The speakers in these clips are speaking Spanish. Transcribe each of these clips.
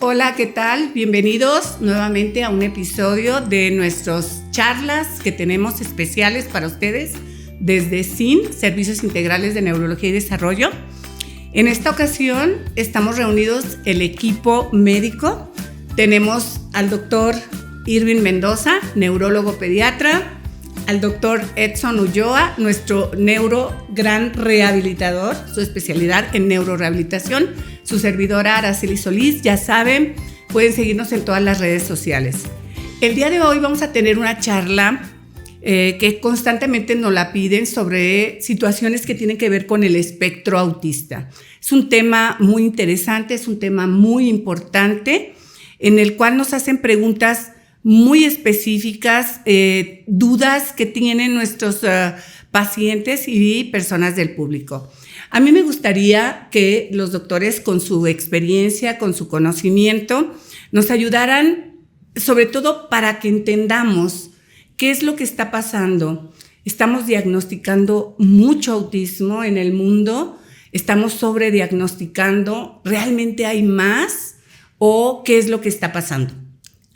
Hola, ¿qué tal? Bienvenidos nuevamente a un episodio de nuestras charlas que tenemos especiales para ustedes desde SIN, Servicios Integrales de Neurología y Desarrollo. En esta ocasión estamos reunidos el equipo médico. Tenemos al doctor Irving Mendoza, neurólogo pediatra, al doctor Edson Ulloa, nuestro gran rehabilitador, su especialidad en neurorehabilitación, su servidora Araceli Solís. Ya saben, pueden seguirnos en todas las redes sociales. El día de hoy vamos a tener una charla que constantemente nos la piden sobre situaciones que tienen que ver con el espectro autista. Es un tema muy interesante, es un tema muy importante en el cual nos hacen preguntas muy específicas, dudas que tienen nuestros pacientes y personas del público. A mí me gustaría que los doctores, con su experiencia, con su conocimiento, nos ayudaran, sobre todo para que entendamos qué es lo que está pasando. Estamos diagnosticando mucho autismo en el mundo, estamos sobrediagnosticando, ¿realmente hay más? ¿O qué es lo que está pasando?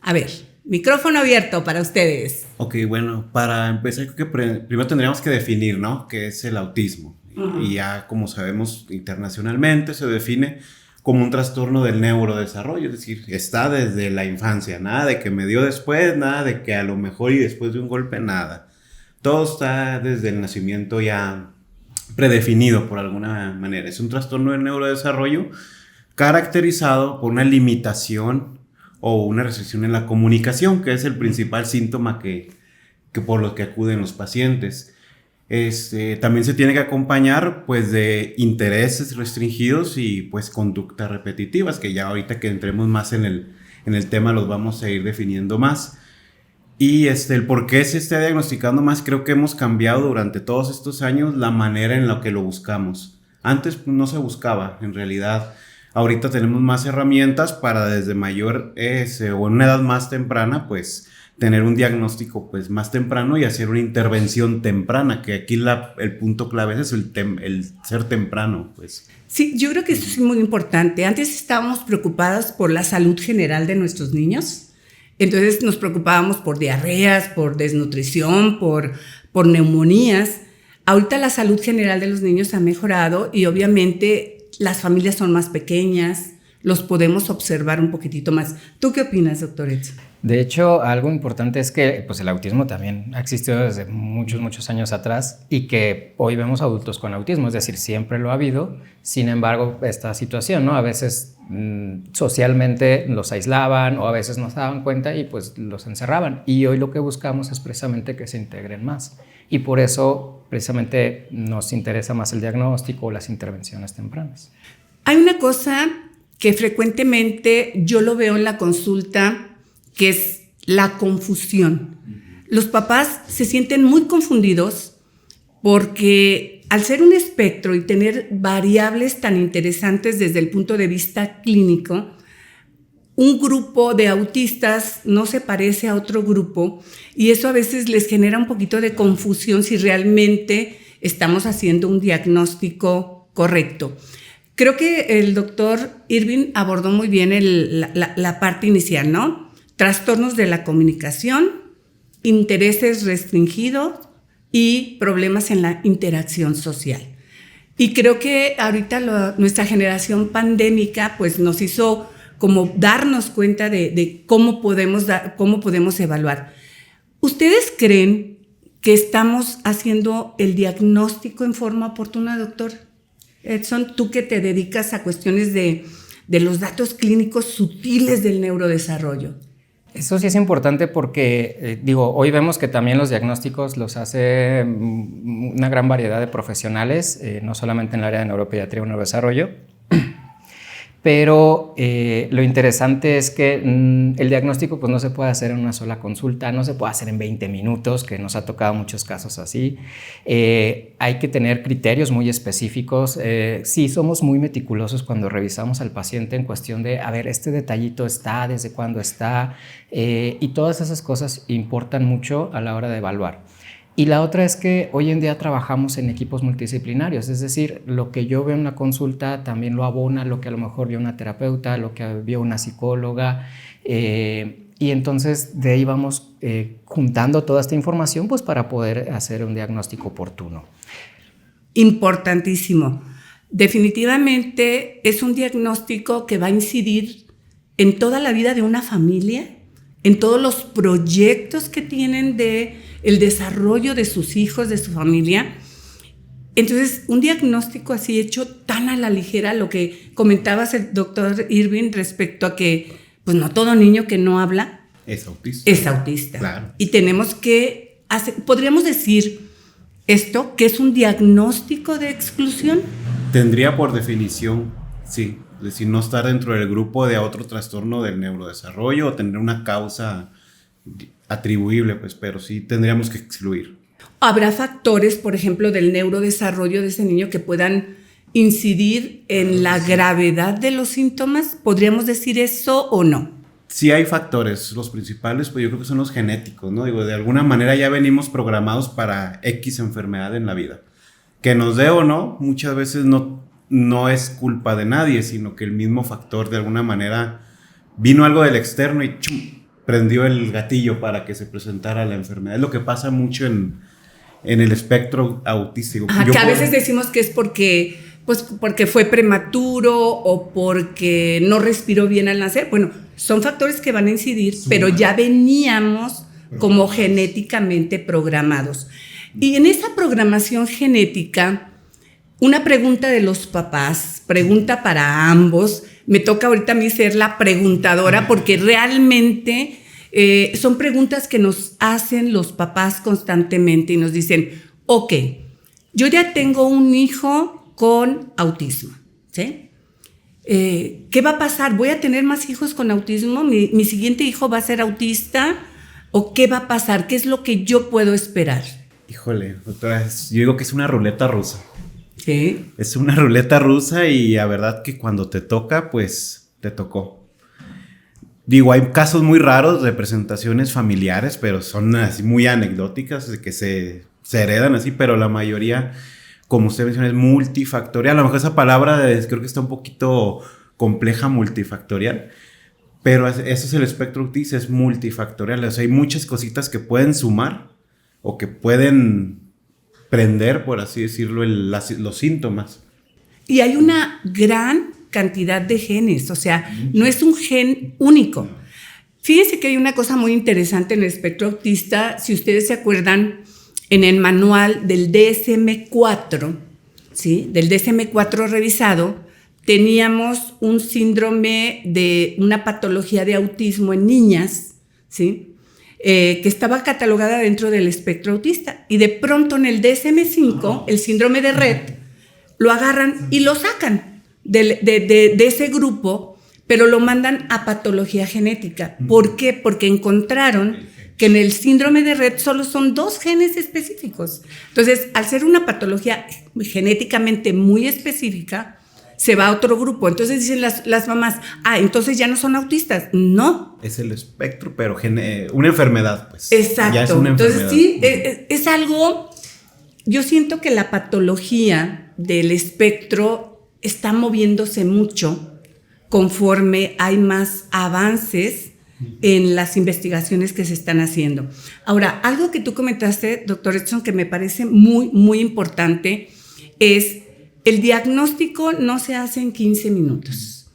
A ver, micrófono abierto para ustedes. Ok, bueno, para empezar creo que primero tendríamos que definir, ¿no?, qué es el autismo. Y ya, como sabemos, internacionalmente se define como un trastorno del neurodesarrollo, es decir, está desde la infancia, nada de que me dio después, nada de que a lo mejor y después de un golpe, nada. Todo está desde el nacimiento ya predefinido por alguna manera. Es un trastorno del neurodesarrollo caracterizado por una limitación o una restricción en la comunicación, que es el principal síntoma que por los que acuden los pacientes. También se tiene que acompañar pues de intereses restringidos y pues conductas repetitivas, que ya ahorita que entremos más en el tema los vamos a ir definiendo más. Y el por qué se está diagnosticando más, creo que hemos cambiado durante todos estos años la manera en la que lo buscamos. Antes pues, no se buscaba, en realidad. Ahorita tenemos más herramientas para desde mayor o en una edad más temprana, pues tener un diagnóstico pues más temprano y hacer una intervención temprana, que aquí el punto clave es el ser temprano, pues. Sí, yo creo que eso es muy importante. Antes estábamos preocupados por la salud general de nuestros niños. Entonces nos preocupábamos por diarreas, por desnutrición, por neumonías. Ahorita la salud general de los niños ha mejorado y obviamente las familias son más pequeñas, los podemos observar un poquitito más. ¿Tú qué opinas, doctor Edson? De hecho, algo importante es que pues, el autismo también ha existido desde muchos años atrás y que hoy vemos adultos con autismo, es decir, siempre lo ha habido. Sin embargo, esta situación, ¿no? A veces socialmente los aislaban o a veces no se daban cuenta y pues los encerraban. Y hoy lo que buscamos es precisamente que se integren más. Y por eso precisamente nos interesa más el diagnóstico o las intervenciones tempranas. Hay una cosa que frecuentemente yo lo veo en la consulta, que es la confusión. Los papás se sienten muy confundidos porque al ser un espectro y tener variables tan interesantes desde el punto de vista clínico, un grupo de autistas no se parece a otro grupo y eso a veces les genera un poquito de confusión si realmente estamos haciendo un diagnóstico correcto. Creo que el doctor Irving abordó muy bien la parte inicial, ¿no? Trastornos de la comunicación, intereses restringidos y problemas en la interacción social. Y creo que ahorita nuestra generación pandémica pues nos hizo como darnos cuenta de cómo podemos evaluar. ¿Ustedes creen que estamos haciendo el diagnóstico en forma oportuna, doctor Edson? Tú que te dedicas a cuestiones de los datos clínicos sutiles del neurodesarrollo. Eso sí es importante porque, hoy vemos que también los diagnósticos los hace una gran variedad de profesionales, no solamente en el área de neuropediatría o neurodesarrollo, pero lo interesante es que el diagnóstico pues, no se puede hacer en una sola consulta, no se puede hacer en 20 minutos, que nos ha tocado muchos casos así. Hay que tener criterios muy específicos. Sí, somos muy meticulosos cuando revisamos al paciente en cuestión de, a ver, este detallito está, desde cuándo está, y todas esas cosas importan mucho a la hora de evaluar. Y la otra es que hoy en día trabajamos en equipos multidisciplinarios, es decir, lo que yo veo en una consulta también lo abona lo que a lo mejor vio una terapeuta, lo que vio una psicóloga, y entonces de ahí vamos juntando toda esta información pues para poder hacer un diagnóstico oportuno. Importantísimo. Definitivamente es un diagnóstico que va a incidir en toda la vida de una familia, en todos los proyectos que tienen de el desarrollo de sus hijos, de su familia. Entonces, un diagnóstico así hecho tan a la ligera, lo que comentabas el doctor Irving respecto a que, pues no todo niño que no habla es autista. Es autista. Claro. Y tenemos que hacer, podríamos decir esto, que es un diagnóstico de exclusión. Tendría por definición, sí, es decir, no estar dentro del grupo de otro trastorno del neurodesarrollo o tener una causa atribuible, pues, pero sí tendríamos que excluir. ¿Habrá factores, por ejemplo, del neurodesarrollo de ese niño que puedan incidir en la gravedad de los síntomas? ¿Podríamos decir eso o no? Sí hay factores, los principales, pues yo creo que son los genéticos, ¿no? Digo, de alguna manera ya venimos programados para X enfermedad en la vida. Que nos dé o no, muchas veces no es culpa de nadie, sino que el mismo factor de alguna manera vino algo del externo y ¡chum!, prendió el gatillo para que se presentara la enfermedad. Es lo que pasa mucho en el espectro autístico. Que a veces decimos que es porque fue prematuro o porque no respiró bien al nacer. Bueno, son factores que van a incidir, pero ya veníamos como genéticamente programados. Y en esa programación genética, una pregunta de los papás, pregunta para ambos, me toca ahorita a mí ser la preguntadora porque realmente son preguntas que nos hacen los papás constantemente y nos dicen, ok, yo ya tengo un hijo con autismo, ¿sí? ¿Qué va a pasar? ¿Voy a tener más hijos con autismo? ¿Mi siguiente hijo va a ser autista? ¿O qué va a pasar? ¿Qué es lo que yo puedo esperar? Híjole, doctora, yo digo que es una ruleta rusa. Sí. Es una ruleta rusa y la verdad que cuando te toca, pues te tocó. Digo, hay casos muy raros de presentaciones familiares, pero son así muy anecdóticas, de que se heredan así, pero la mayoría, como usted menciona, es multifactorial. A lo mejor esa palabra creo que está un poquito compleja, multifactorial, pero eso es el espectro autista, es multifactorial. O sea, hay muchas cositas que pueden sumar o que pueden prender, por así decirlo, los síntomas. Y hay una gran cantidad de genes, o sea, no es un gen único. Fíjense que hay una cosa muy interesante en el espectro autista, si ustedes se acuerdan, en el manual del DSM-4, ¿sí? Del DSM-4 revisado, teníamos un síndrome de una patología de autismo en niñas, ¿sí? Que estaba catalogada dentro del espectro autista. Y de pronto en el DSM-5, el síndrome de Rett, lo agarran y lo sacan de ese grupo, pero lo mandan a patología genética. ¿Por qué? Porque encontraron que en el síndrome de Rett solo son 2 genes específicos. Entonces, al ser una patología genéticamente muy específica, se va a otro grupo. Entonces dicen las mamás, entonces ya no son autistas. No. Es el espectro, pero una enfermedad, pues. Exacto. Ya es una enfermedad. Entonces sí, es algo, yo siento que la patología del espectro está moviéndose mucho conforme hay más avances en las investigaciones que se están haciendo. Ahora, algo que tú comentaste, doctor Edson, que me parece muy, muy importante, es el diagnóstico no se hace en 15 minutos.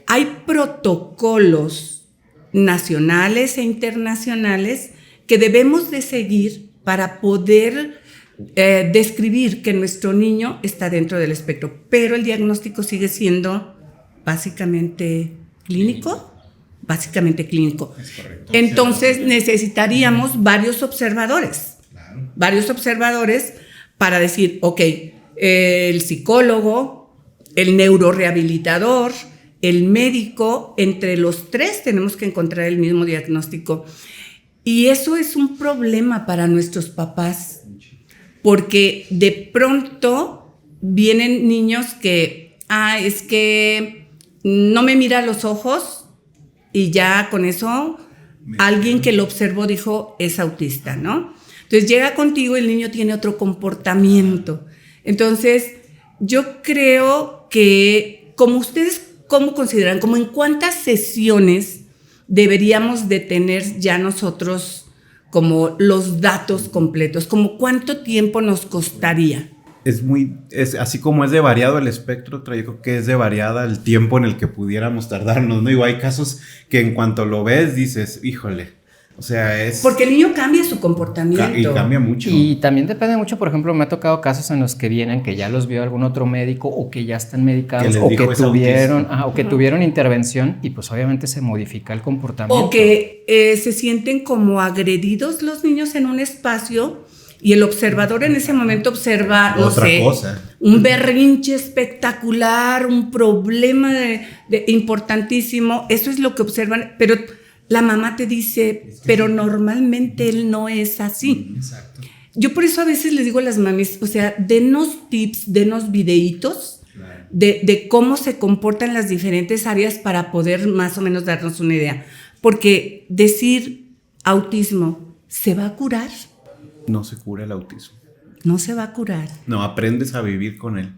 Hay protocolos nacionales e internacionales que debemos de seguir para poder describir que nuestro niño está dentro del espectro, pero el diagnóstico sigue siendo básicamente clínico. Básicamente clínico. Es correcto. Entonces necesitaríamos varios observadores. Claro. Varios observadores para decir, ok, el psicólogo, el neurorehabilitador, el médico, entre los 3 tenemos que encontrar el mismo diagnóstico. Y eso es un problema para nuestros papás, porque de pronto vienen niños que, es que no me mira a los ojos, y ya con eso alguien que lo observó dijo, es autista, ¿no? Entonces llega contigo y el niño tiene otro comportamiento. Entonces yo creo que, como ustedes, ¿cómo consideran? ¿Como en cuántas sesiones deberíamos de tener ya nosotros como los datos completos? ¿Como cuánto tiempo nos costaría? Es así como es de variado el espectro, yo creo que es de variada el tiempo en el que pudiéramos tardarnos, ¿no? Digo, hay casos que en cuanto lo ves dices, híjole, o sea, es... Porque el niño cambia su comportamiento. Y cambia mucho. Y también depende mucho, por ejemplo, me ha tocado casos en los que vienen que ya los vio algún otro médico o que ya están medicados o que tuvieron intervención y pues obviamente se modifica el comportamiento. O que se sienten como agredidos los niños en un espacio y el observador en ese momento observa, otra cosa, un berrinche espectacular, un problema importantísimo. Eso es lo que observan, pero la mamá te dice, pero normalmente él no es así. Exacto. Yo por eso a veces les digo a las mamis, o sea, denos tips, denos videitos de cómo se comportan las diferentes áreas para poder más o menos darnos una idea. Porque decir autismo, ¿se va a curar? No se cura el autismo. No se va a curar. No, aprendes a vivir con él.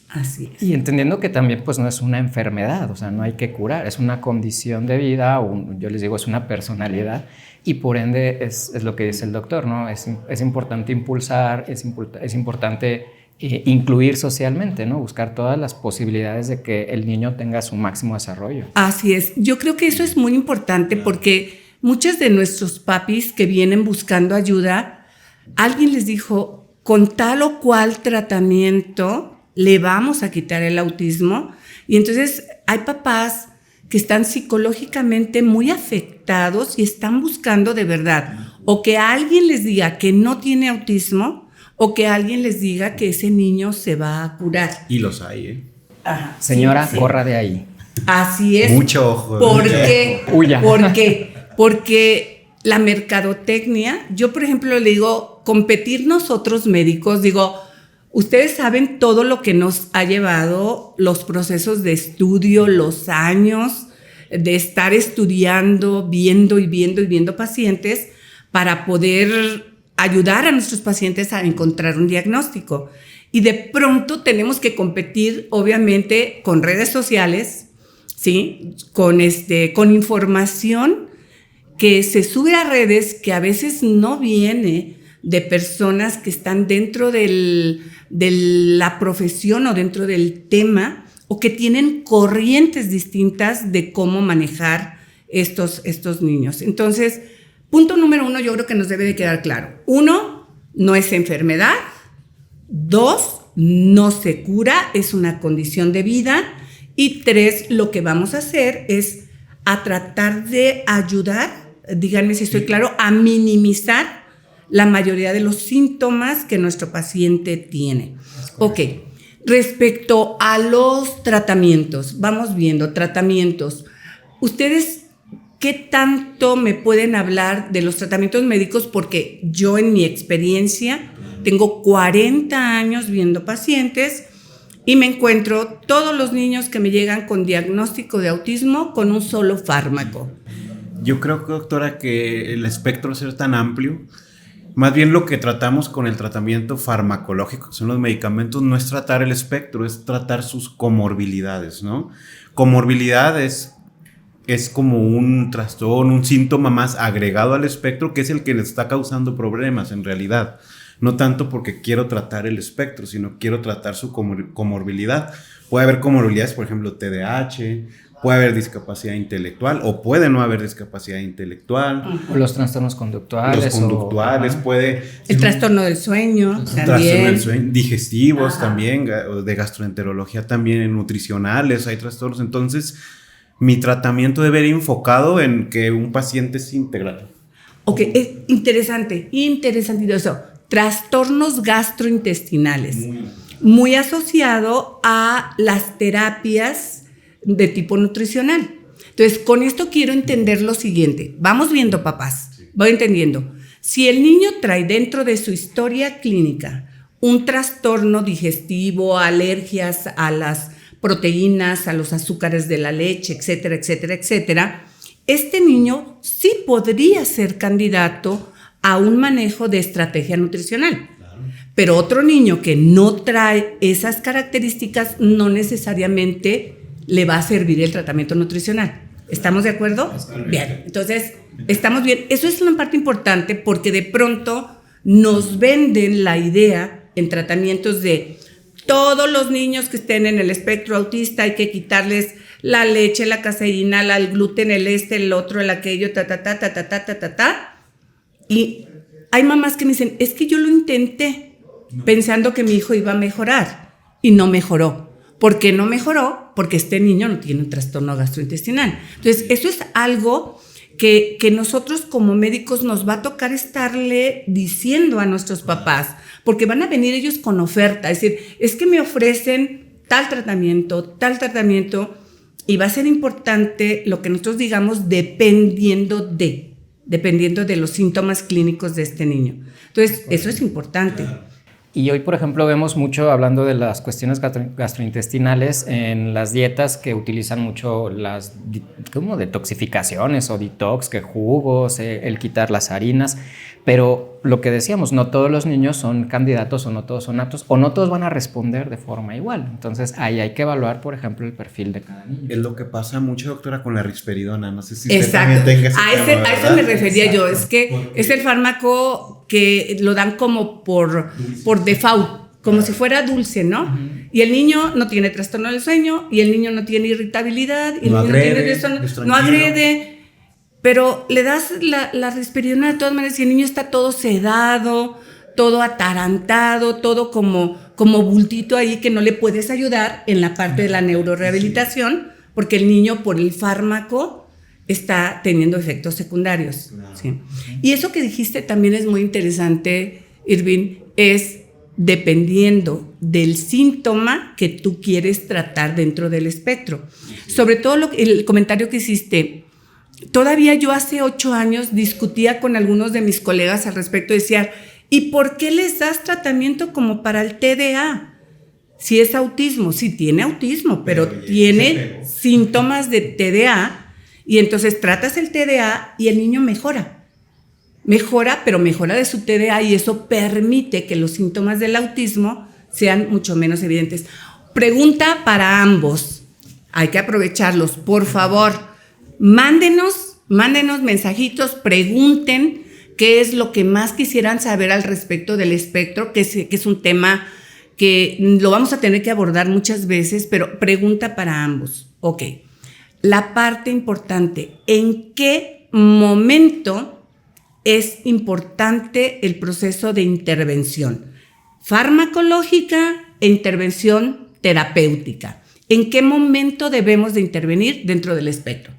Así es. Y entendiendo que también pues no es una enfermedad, o sea, no hay que curar, es una condición de vida, yo les digo, es una personalidad y por ende es lo que dice el doctor, ¿no? Es importante impulsar, es importante incluir socialmente, ¿no? Buscar todas las posibilidades de que el niño tenga su máximo desarrollo. Así es. Yo creo que eso es muy importante porque muchos de nuestros papis que vienen buscando ayuda, alguien les dijo, con tal o cual tratamiento le vamos a quitar el autismo. Y entonces hay papás que están psicológicamente muy afectados y están buscando de verdad o que alguien les diga que no tiene autismo o que alguien les diga que ese niño se va a curar. Y los hay, ¿eh? Ajá, Señora, sí. corra de ahí. Así es. Mucho ojo. ¿Por qué? Huya. ¿Por qué? Porque la mercadotecnia, yo por ejemplo le digo, competir nosotros médicos, digo, ustedes saben todo lo que nos ha llevado los procesos de estudio, los años de estar estudiando, viendo pacientes para poder ayudar a nuestros pacientes a encontrar un diagnóstico. Y de pronto tenemos que competir, obviamente, con redes sociales, ¿sí? Con información que se sube a redes que a veces no viene de personas que están dentro de la profesión o dentro del tema o que tienen corrientes distintas de cómo manejar estos niños. Entonces, punto número 1, yo creo que nos debe de quedar claro. 1, no es enfermedad. 2, no se cura, es una condición de vida. Y 3, lo que vamos a hacer es a tratar de ayudar, díganme si estoy claro, a minimizar la mayoría de los síntomas que nuestro paciente tiene. Ok, respecto a los tratamientos, vamos viendo tratamientos. ¿Ustedes qué tanto me pueden hablar de los tratamientos médicos? Porque yo en mi experiencia tengo 40 años viendo pacientes y me encuentro todos los niños que me llegan con diagnóstico de autismo con un solo fármaco. Yo creo, doctora, que el espectro es tan amplio. Más bien lo que tratamos con el tratamiento farmacológico, que son los medicamentos, no es tratar el espectro, es tratar sus comorbilidades, ¿no? Comorbilidades es como un trastorno, un síntoma más agregado al espectro que es el que le está causando problemas en realidad. No tanto porque quiero tratar el espectro, sino quiero tratar su comorbilidad. Puede haber comorbilidades, por ejemplo, TDAH, puede haber discapacidad intelectual o puede no haber discapacidad intelectual. O los trastornos conductuales. Los conductuales, puede... El trastorno del sueño también. Trastorno del sueño, digestivos también, de gastroenterología también, nutricionales, hay trastornos. Entonces, mi tratamiento debe ir enfocado en que un paciente se integral. Ok, es interesante eso. Trastornos gastrointestinales. Muy asociado a las terapias de tipo nutricional. Entonces, con esto quiero entender lo siguiente. Vamos viendo, papás. Voy entendiendo. Si el niño trae dentro de su historia clínica un trastorno digestivo, alergias a las proteínas, a los azúcares de la leche, etcétera, etcétera, etcétera, este niño sí podría ser candidato a un manejo de estrategia nutricional. Pero otro niño que no trae esas características no necesariamente le va a servir el tratamiento nutricional. ¿Estamos de acuerdo? Bien, entonces estamos bien. Eso es una parte importante porque de pronto nos venden la idea en tratamientos de todos los niños que estén en el espectro autista hay que quitarles la leche, la caseína, el gluten, el otro, el aquello, Y hay mamás que me dicen, es que yo lo intenté pensando que mi hijo iba a mejorar y no mejoró. ¿Por qué no mejoró? Porque este niño no tiene un trastorno gastrointestinal. Entonces, eso es algo que nosotros como médicos nos va a tocar estarle diciendo a nuestros papás, porque van a venir ellos con oferta, es decir, es que me ofrecen tal tratamiento, y va a ser importante lo que nosotros digamos dependiendo de los síntomas clínicos de este niño. Entonces, eso es importante. Y hoy, por ejemplo, vemos mucho, hablando de las cuestiones gastrointestinales, en las dietas que utilizan mucho las como detoxificaciones o detox, que jugos, el quitar las harinas, pero lo que decíamos, no todos los niños son candidatos o no todos son aptos o no todos van a responder de forma igual. Entonces, ahí hay que evaluar, por ejemplo, el perfil de cada niño. Es lo que pasa mucho, doctora, con la risperidona. No sé si usted también tenga ese tema, a eso me refería. Exacto. Yo. Es que porque es el fármaco que lo dan como por default, como si fuera dulce, ¿no? Uh-huh. Y el niño no tiene trastorno del sueño, y el niño no tiene irritabilidad, y no el niño agrede, no agrede, pero le das la risperidona de todas maneras y el niño está todo sedado, todo atarantado, todo como bultito ahí que no le puedes ayudar en la parte de la neurorehabilitación, porque el niño por el fármaco está teniendo efectos secundarios. Claro. ¿Sí? Y eso que dijiste también es muy interesante, Irving, es dependiendo del síntoma que tú quieres tratar dentro del espectro. Sí. Sobre todo el comentario que hiciste, todavía yo hace 8 años discutía con algunos de mis colegas al respecto, decía, ¿y por qué les das tratamiento como para el TDA? Si es autismo, sí tiene autismo, pero tiene síntomas de TDA, y entonces tratas el TDA y el niño mejora, pero mejora de su TDA y eso permite que los síntomas del autismo sean mucho menos evidentes. Pregunta para ambos, hay que aprovecharlos, por favor, mándenos mensajitos, pregunten qué es lo que más quisieran saber al respecto del espectro, que es un tema que lo vamos a tener que abordar muchas veces, pero pregunta para ambos. Ok. La parte importante, ¿en qué momento es importante el proceso de intervención farmacológica e intervención terapéutica? ¿En qué momento debemos de intervenir dentro del espectro?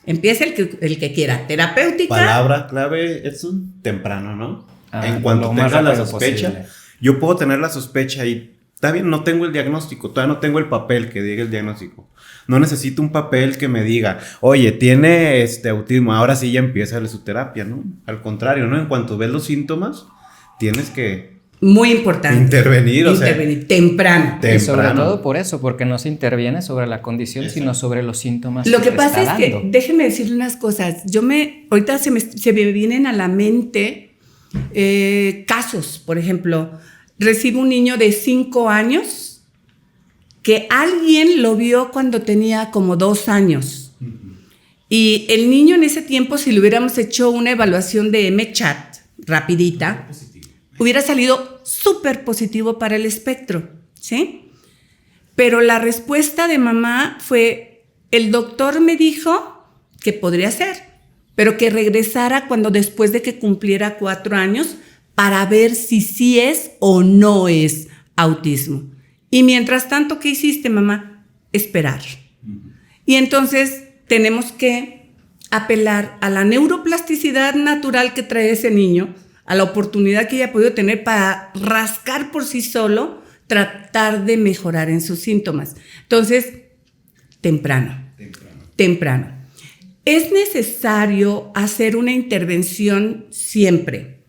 Empieza el que quiera. Terapéutica. Palabra clave, es temprano, ¿no? En cuanto tenga la sospecha. Posible. Yo puedo tener la sospecha y está bien, no tengo el diagnóstico, todavía no tengo el papel que diga el diagnóstico. No necesito un papel que me diga, oye, tiene autismo, ahora sí ya empieza su terapia, ¿no? Al contrario, ¿no? En cuanto ves los síntomas, tienes que... Muy importante. Intervenir temprano. Y sobre todo por eso, porque no se interviene sobre la condición, exacto, sino sobre los síntomas. Lo que pasa es que, déjenme decirle unas cosas, ahorita se me vienen a la mente casos, por ejemplo, recibo un niño de 5 años que alguien lo vio cuando tenía como 2 años. Uh-huh. Y el niño en ese tiempo, si le hubiéramos hecho una evaluación de MChat rapidita, hubiera salido súper positivo para el espectro, ¿sí? Pero la respuesta de mamá fue, el doctor me dijo que podría ser, pero que regresara después de que cumpliera 4 años para ver si sí es o no es autismo. Y mientras tanto, ¿qué hiciste, mamá? Esperar. Uh-huh. Y entonces tenemos que apelar a la neuroplasticidad natural que trae ese niño, a la oportunidad que ella ha podido tener para rascar por sí solo, tratar de mejorar en sus síntomas. Entonces, temprano. Es necesario hacer una intervención siempre,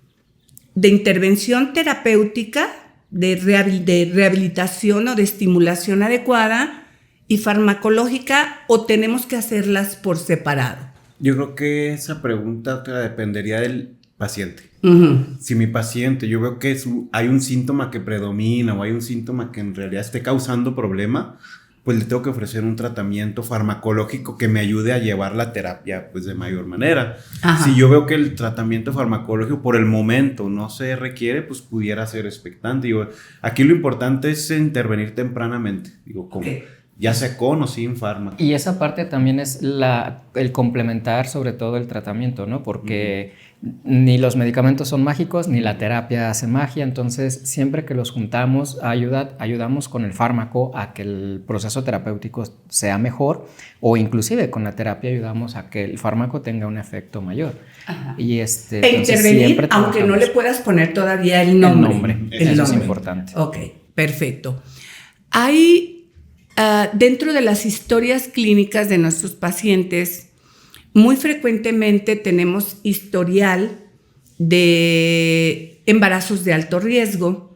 de intervención terapéutica, de rehabilitación o de estimulación adecuada y farmacológica, o tenemos que hacerlas por separado. Yo creo que esa pregunta dependería del paciente. Si mi paciente, yo veo que hay un síntoma que predomina o hay un síntoma que en realidad esté causando problema, pues le tengo que ofrecer un tratamiento farmacológico que me ayude a llevar la terapia pues de mayor manera. Ajá. Si yo veo que el tratamiento farmacológico por el momento no se requiere, pues pudiera ser expectante. Digo, aquí lo importante es intervenir tempranamente, digo, como ya sea con o sin fármaco. Y esa parte también es el complementar sobre todo el tratamiento, ¿no? Porque ni los medicamentos son mágicos, ni la terapia hace magia, entonces siempre que los juntamos ayudamos con el fármaco a que el proceso terapéutico sea mejor, o inclusive con la terapia ayudamos a que el fármaco tenga un efecto mayor. Ajá. Y intervenir, aunque no le puedas poner todavía el nombre. Eso es importante. Ok, perfecto. Hay, dentro de las historias clínicas de nuestros pacientes, muy frecuentemente tenemos historial de embarazos de alto riesgo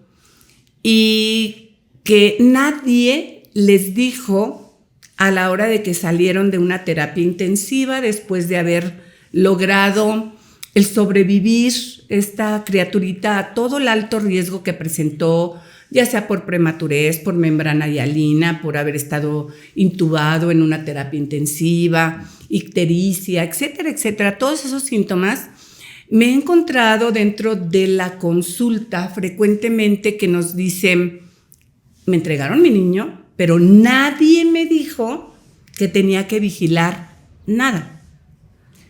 y que nadie les dijo a la hora de que salieron de una terapia intensiva después de haber logrado el sobrevivir esta criaturita a todo el alto riesgo que presentó, ya sea por prematurez, por membrana hialina, por haber estado intubado en una terapia intensiva, ictericia, etcétera, etcétera. Todos esos síntomas me he encontrado dentro de la consulta frecuentemente que nos dicen, me entregaron mi niño, pero nadie me dijo que tenía que vigilar nada.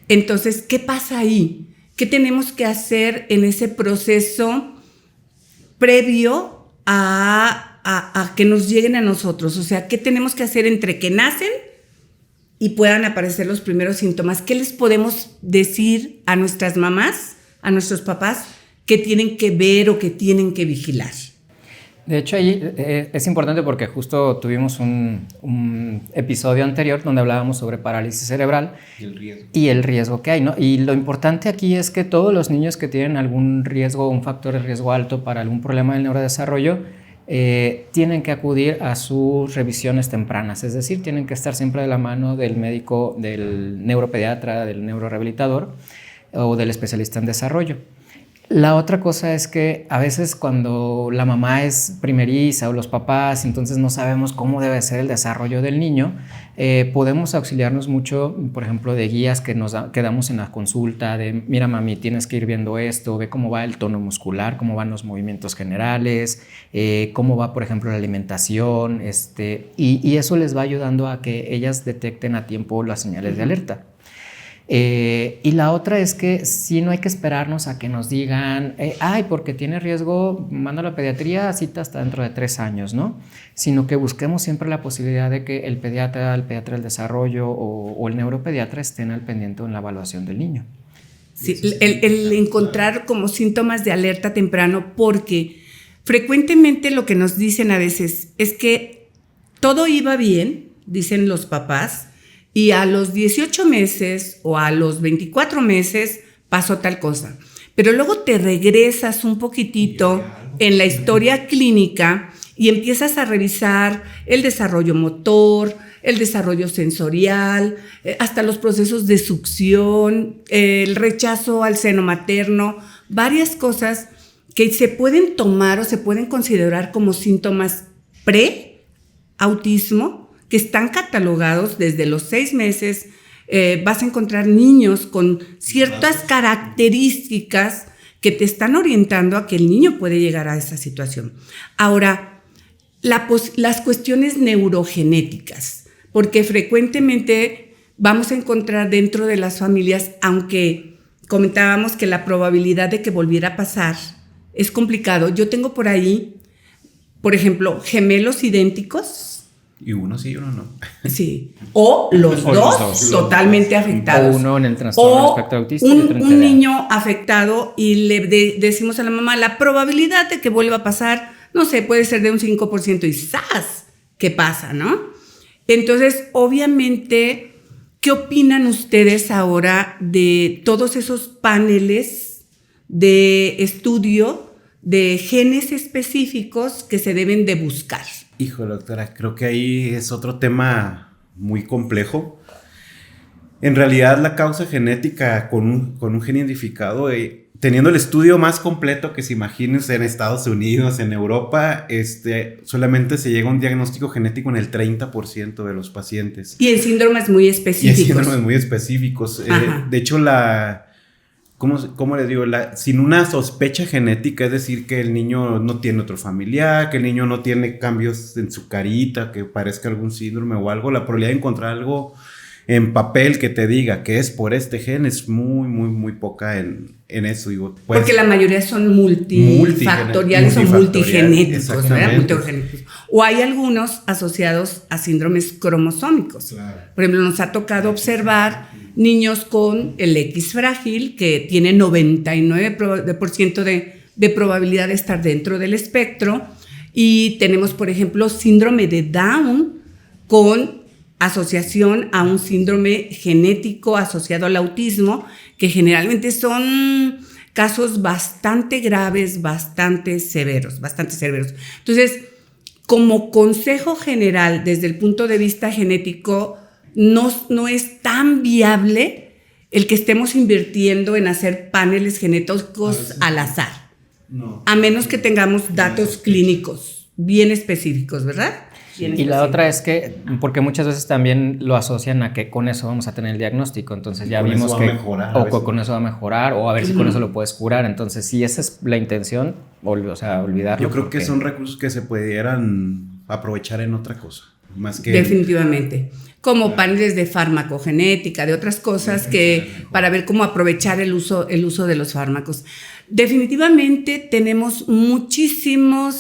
Entonces, ¿qué pasa ahí? ¿Qué tenemos que hacer en ese proceso previo a que nos lleguen a nosotros? O sea, ¿qué tenemos que hacer entre que nacen y puedan aparecer los primeros síntomas? ¿Qué les podemos decir a nuestras mamás, a nuestros papás, que tienen que ver o que tienen que vigilar? De hecho, ahí es importante porque justo tuvimos un episodio anterior donde hablábamos sobre parálisis cerebral y el riesgo que hay, ¿no? Y lo importante aquí es que todos los niños que tienen algún riesgo, un factor de riesgo alto para algún problema del neurodesarrollo, tienen que acudir a sus revisiones tempranas, es decir, tienen que estar siempre de la mano del médico, del neuropediatra, del neurorehabilitador o del especialista en desarrollo. La otra cosa es que a veces cuando la mamá es primeriza o los papás, entonces no sabemos cómo debe ser el desarrollo del niño, podemos auxiliarnos mucho, por ejemplo, de guías que damos en la consulta, de mira mami, tienes que ir viendo esto, ve cómo va el tono muscular, cómo van los movimientos generales, cómo va, por ejemplo, la alimentación, y eso les va ayudando a que ellas detecten a tiempo las señales de alerta. Y la otra es que sí, no hay que esperarnos a que nos digan porque tiene riesgo, manda a la pediatría, cita hasta dentro de 3 años, ¿no? Sino que busquemos siempre la posibilidad de que el pediatra del desarrollo o el neuropediatra estén al pendiente en la evaluación del niño. Sí, el encontrar como síntomas de alerta temprano, porque frecuentemente lo que nos dicen a veces es que todo iba bien, dicen los papás, y a los 18 meses o a los 24 meses pasó tal cosa. Pero luego te regresas un poquitito en la historia clínica y empiezas a revisar el desarrollo motor, el desarrollo sensorial, hasta los procesos de succión, el rechazo al seno materno, varias cosas que se pueden tomar o se pueden considerar como síntomas pre-autismo, que están catalogados desde los 6 meses. Vas a encontrar niños con ciertas características que te están orientando a que el niño puede llegar a esa situación. Ahora, las cuestiones neurogenéticas, porque frecuentemente vamos a encontrar dentro de las familias, aunque comentábamos que la probabilidad de que volviera a pasar es complicado. Yo tengo por ahí, por ejemplo, gemelos idénticos. Y uno sí y uno no. Sí. O los dos totalmente afectados. O uno en el trastorno espectro autista. Un niño afectado y le decimos a la mamá, la probabilidad de que vuelva a pasar, no sé, puede ser de un 5% y ¡zas! ¿Qué pasa, no? Entonces, obviamente, ¿qué opinan ustedes ahora de todos esos paneles de estudio de genes específicos que se deben de buscar? Híjole, doctora, creo que ahí es otro tema muy complejo. En realidad, la causa genética con un gen identificado teniendo el estudio más completo que se imaginen en Estados Unidos, en Europa, solamente se llega a un diagnóstico genético en el 30% de los pacientes. Y en síndromes muy específicos. De hecho, ¿cómo les digo? Sin una sospecha genética, es decir, que el niño no tiene otro familiar, que el niño no tiene cambios en su carita, que parezca algún síndrome o algo, la probabilidad de encontrar algo en papel que te diga que es por este gen es muy, muy, muy poca en eso. Digo, pues, porque la mayoría son multifactoriales o multigenéticos, ¿verdad? Multigenéticos. O hay algunos asociados a síndromes cromosómicos. Claro. Por ejemplo, nos ha tocado observar niños con el X frágil que tiene 99% de probabilidad de estar dentro del espectro, y tenemos, por ejemplo, síndrome de Down con asociación a un síndrome genético asociado al autismo, que generalmente son casos bastante graves, bastante severos. Entonces, como consejo general, desde el punto de vista genético, no es tan viable el que estemos invirtiendo en hacer paneles genéticos al azar, a menos que tengamos datos clínicos bien específicos, ¿verdad? Y la otra es que, porque muchas veces también lo asocian a que con eso vamos a tener el diagnóstico, entonces ya vimos que con eso va a mejorar, o a ver si con eso lo puedes curar. Entonces, si esa es la intención, olvidarlo. Yo creo que son recursos que se pudieran aprovechar en otra cosa, más que... Definitivamente, como paneles de farmacogenética, de otras cosas que para ver cómo aprovechar el uso de los fármacos. Definitivamente tenemos muchísima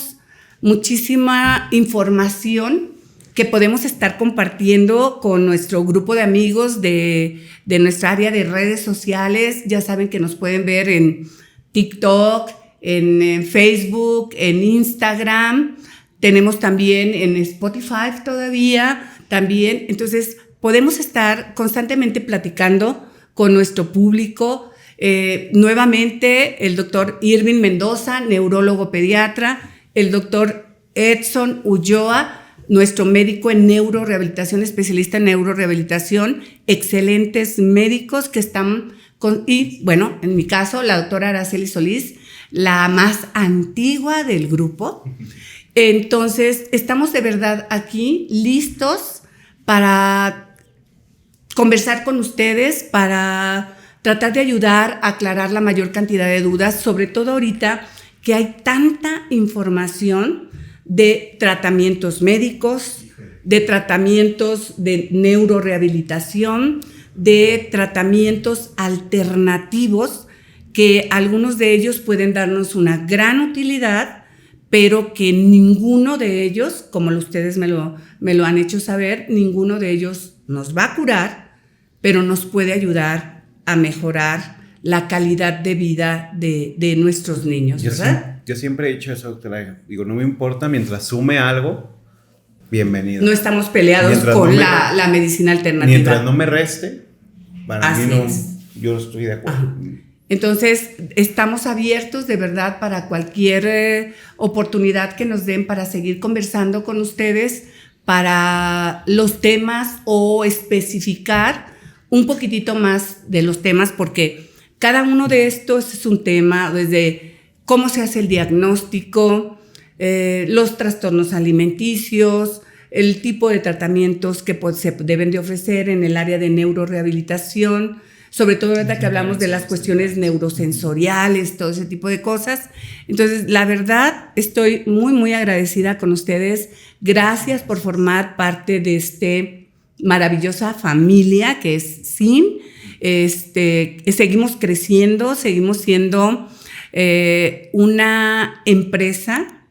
información que podemos estar compartiendo con nuestro grupo de amigos de nuestra área de redes sociales. Ya saben que nos pueden ver en TikTok, en Facebook, en Instagram. Tenemos también en Spotify todavía, también. Entonces, podemos estar constantemente platicando con nuestro público. Nuevamente, el doctor Irving Mendoza, neurólogo pediatra, el doctor Edson Ulloa, nuestro médico en neurorehabilitación, especialista en neurorehabilitación, excelentes médicos que están y bueno, en mi caso, la doctora Araceli Solís, la más antigua del grupo. Entonces, estamos de verdad aquí listos para conversar con ustedes, para tratar de ayudar a aclarar la mayor cantidad de dudas, sobre todo ahorita que hay tanta información de tratamientos médicos, de tratamientos de neurorehabilitación, de tratamientos alternativos, que algunos de ellos pueden darnos una gran utilidad, pero que ninguno de ellos, como ustedes me lo han hecho saber, ninguno de ellos nos va a curar, pero nos puede ayudar a mejorar la calidad de vida de nuestros niños, ¿verdad? Yo siempre he dicho eso, doctora. Digo, no me importa, mientras sume algo, bienvenido. No estamos peleados con la medicina alternativa. Mientras no me reste, para mí no, yo estoy de acuerdo. Ajá. Entonces, estamos abiertos de verdad para cualquier oportunidad que nos den para seguir conversando con ustedes para los temas o especificar un poquitito más de los temas, porque cada uno de estos es un tema, desde cómo se hace el diagnóstico, los trastornos alimenticios, el tipo de tratamientos que se deben de ofrecer en el área de neurorehabilitación, sobre todo ahora que hablamos de las cuestiones neurosensoriales, todo ese tipo de cosas. Entonces, la verdad, estoy muy, muy agradecida con ustedes. Gracias por formar parte de esta maravillosa familia que es SIN. Seguimos creciendo, seguimos siendo una empresa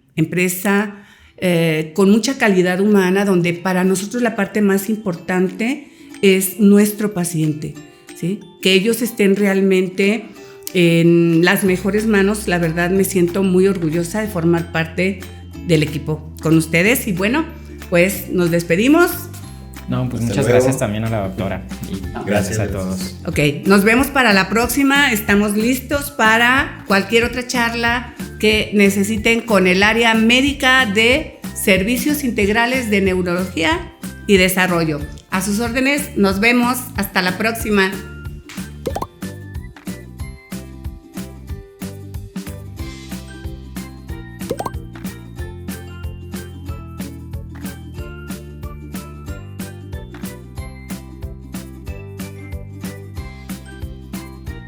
con mucha calidad humana, donde para nosotros la parte más importante es nuestro paciente, ¿sí? Que ellos estén realmente en las mejores manos. La verdad, me siento muy orgullosa de formar parte del equipo con ustedes. Y bueno, pues nos despedimos. No, pues muchas gracias también a la doctora y gracias a todos. Ok, nos vemos para la próxima. Estamos listos para cualquier otra charla que necesiten con el área médica de servicios integrales de neurología y desarrollo. A sus órdenes, nos vemos. Hasta la próxima.